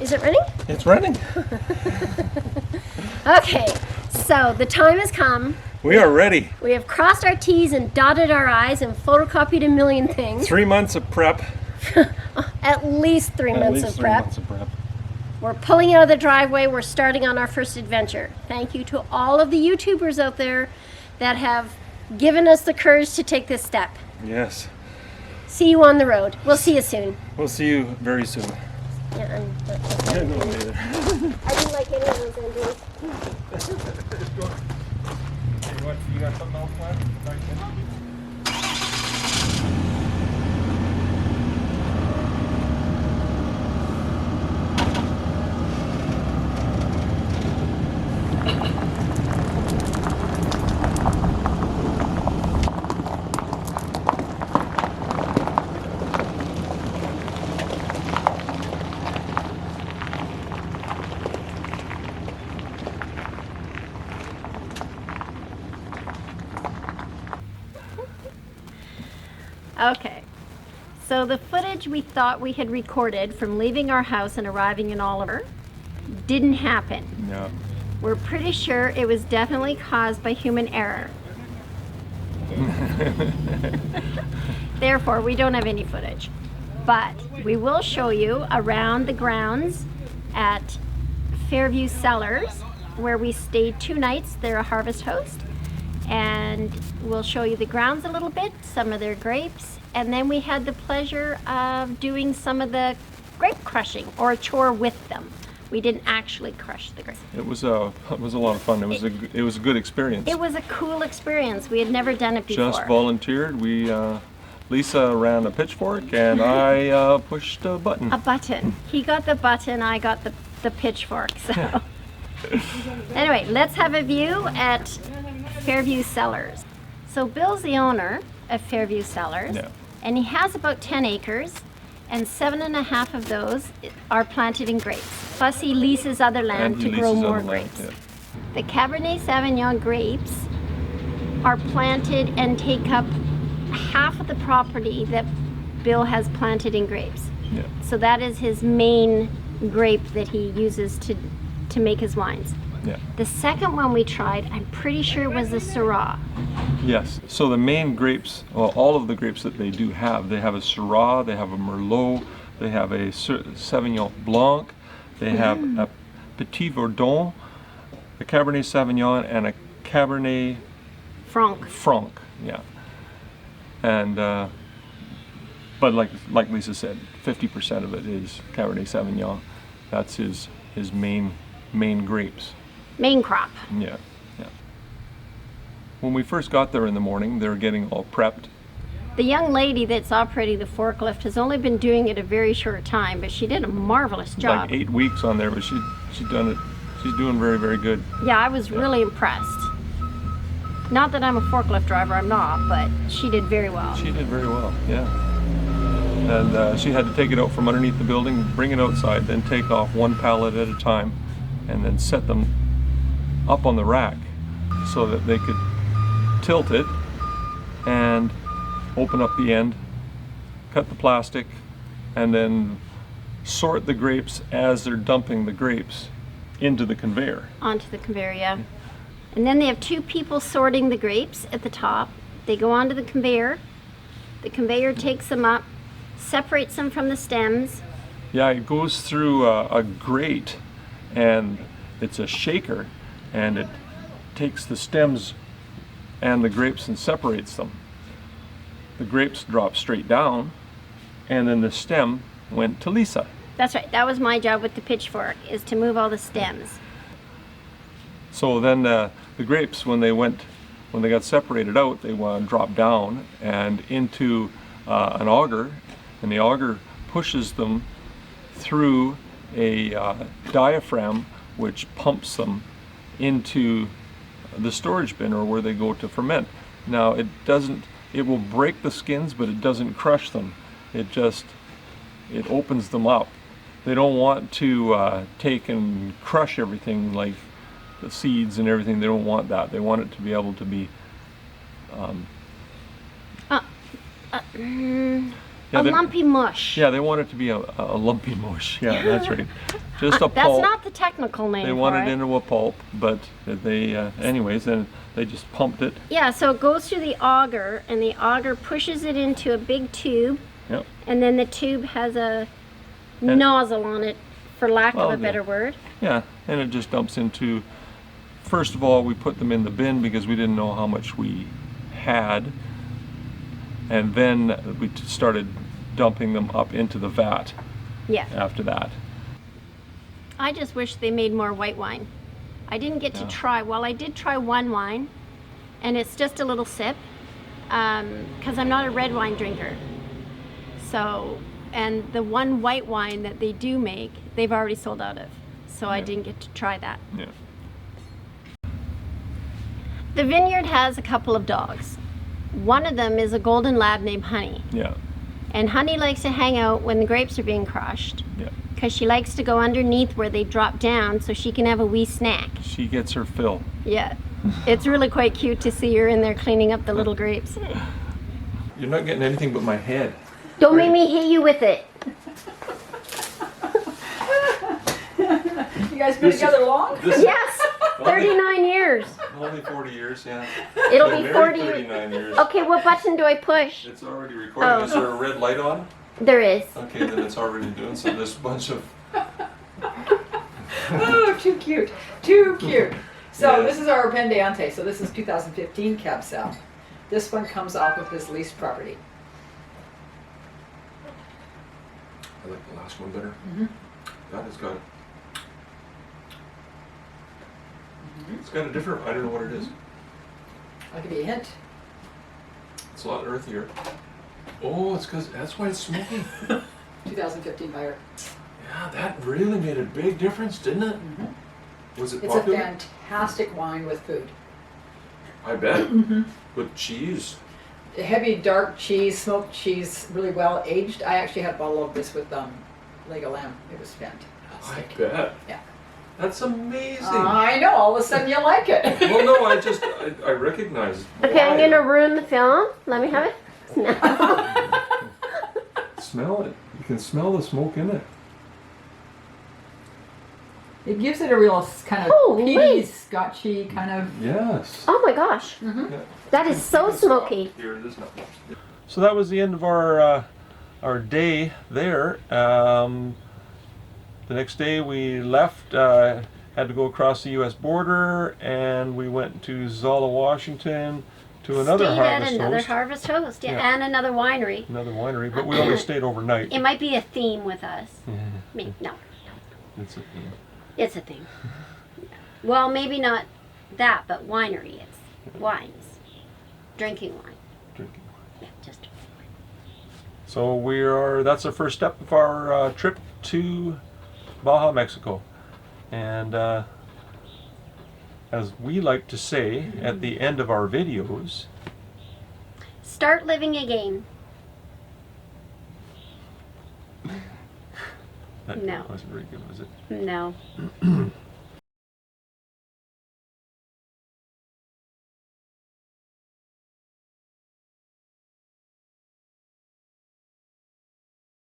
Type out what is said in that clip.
Is it running? It's running. Okay, so the time has come. We are ready. We have crossed our T's and dotted our I's and photocopied a million things. 3 months of prep. At least 3 months of 3 prep. months of prep. We're pulling out of the driveway. We're starting on our first adventure. Thank you to all of the YouTubers out there that have given us the courage to take this step. Yes. See you on the road. We'll see you soon. We'll see you very soon. Yeah, I don't know either. I didn't like any of those endings. You got something else left? Okay, so the footage we thought we had recorded from leaving our house and arriving in Oliver didn't happen. No. We're pretty sure it was definitely caused by human error. Therefore, we don't have any footage. But we will show you around the grounds at Fairview Cellars, where we stayed 2 nights. They're a harvest host. And we'll show you the grounds a little bit, some of their grapes, and then we had the pleasure of doing some of the grape crushing, or a chore with them. We didn't actually crush the grapes. It was a lot of fun. It was a good experience. It was a cool experience. We had never done it before. Just volunteered. Lisa ran a pitchfork and I pushed a button. A button. He got the button, I got the pitchfork. So anyway, let's have a view at Fairview Cellars. So Bill's the owner of Fairview Cellars, Yeah. and he has about 10 acres, and 7.5 of those are planted in grapes. Plus he leases other land to grow more grapes. Yeah. The Cabernet Sauvignon grapes are planted and take up half of the property that Bill has planted in grapes. Yeah. So that is his main grape that he uses to make his wines. Yeah. The second one we tried, I'm pretty sure it was the Syrah. Yes. So the main grapes, well, all of the grapes that they do have, they have a Syrah, they have a Merlot, they have a Sauvignon Blanc, they have a Petit Verdon, a Cabernet Sauvignon, and a Cabernet Franc. Yeah. And but like Lisa said, 50% of it is Cabernet Sauvignon. That's his main grapes. Main crop. Yeah, yeah. When we first got there in the morning, they were getting all prepped. The young lady that's operating the forklift has only been doing it a very short time, but she did a marvelous job. Like 8 weeks on there, but she's done it. She's doing very, very good. Yeah, I was really impressed. Not that I'm a forklift driver, I'm not, but she did very well. She did very well, yeah. And she had to take it out from underneath the building, bring it outside, then take off one pallet at a time, and then set them up on the rack so that they could tilt it and open up the end, cut the plastic, and then sort the grapes as they're dumping the grapes into the conveyor. Onto the conveyor, yeah. And then they have 2 people sorting the grapes at the top. They go onto the conveyor takes them up, separates them from the stems. Yeah, it goes through a grate, and it's a shaker, and it takes the stems and the grapes and separates them. The grapes drop straight down, and then the stem went to Lisa. That's right, that was my job with the pitchfork, is to move all the stems. So then the grapes, when they got separated out, they drop down and into an auger, and the auger pushes them through a diaphragm which pumps them into the storage bin, or where they go to ferment. Now it will break the skins, but it doesn't crush them. It opens them up. They don't want to take and crush everything, like the seeds and everything. They don't want that. They want it to be able to be Yeah, a lumpy mush. Yeah, they want it to be a lumpy mush. Yeah, that's right. Just a pulp. That's not the technical name They want it into a pulp, but they, anyways, then they just pumped it. Yeah, so it goes through the auger, and the auger pushes it into a big tube. Yep. And then the tube has a nozzle on it, for lack of a better word. Yeah, and it just dumps into, first of all, we put them in the bin because we didn't know how much we had. And then we started dumping them up into the vat. Yeah. After that. I just wish they made more white wine. I didn't get to try, well, I did try one wine, and it's just a little sip, because I'm not a red wine drinker. So, and the one white wine that they do make, they've already sold out of. So I didn't get to try that. Yeah. The vineyard has a couple of dogs. One of them is a golden lab named Honey. Yeah. And Honey likes to hang out when the grapes are being crushed. Yeah. Because she likes to go underneath where they drop down so she can have a wee snack. She gets her fill. Yeah. It's really quite cute to see her in there cleaning up the little grapes. You're not getting anything but my head. Don't make me hit you with it. You guys been together long? Yes, 39 years. Only 40 years, yeah. It'll Been be married 40 39 years. Okay, what button do I push? It's already recording. Oh. Is there a red light on? There is. Okay, then it's already doing so. There's a bunch of... Oh, too cute. Too cute. So Yes. this is our Pendeante. So this is 2015 Cab Sauv. This one comes off of his leased property. I like the last one better. That has got... It's got a different... I don't know what it is. I'll give you a hint. It's a lot earthier. Oh, it's because... That's why it's smoky. 2015 buyer. Yeah, that really made a big difference, didn't it? Was it It's popular? a fantastic wine with food. I bet. With cheese. Heavy dark cheese, smoked cheese, really well aged. I actually had a bottle of this with leg of lamb. It was I fantastic. bet. Yeah. That's amazing. I know. All of a sudden you like it. Well, no, I recognize. Okay, I'm why. going to ruin the film. Let me have it. Smell it. You can smell the smoke in it. It gives it a real kind of Oh, peaty, wait. scotchy kind of. Yes. Oh my gosh. Yeah. That is so smoky. Here, there's nothing. So that was the end of our day there. The next day we left, had to go across the U.S. border, and we went to Zola, Washington, to another Stayed harvest at another host. harvest host, Yeah. and another winery. Another winery, but we only stayed overnight. It might be a theme with us. No, It's a theme. it's a theme. Well, maybe not that, but winery. It's wines, drinking wine. Drinking. Yeah, just wine. So that's the first step of our trip to Baja, Mexico. And as we like to say at the end of our videos, Start living again. that No. wasn't very good, was it? No.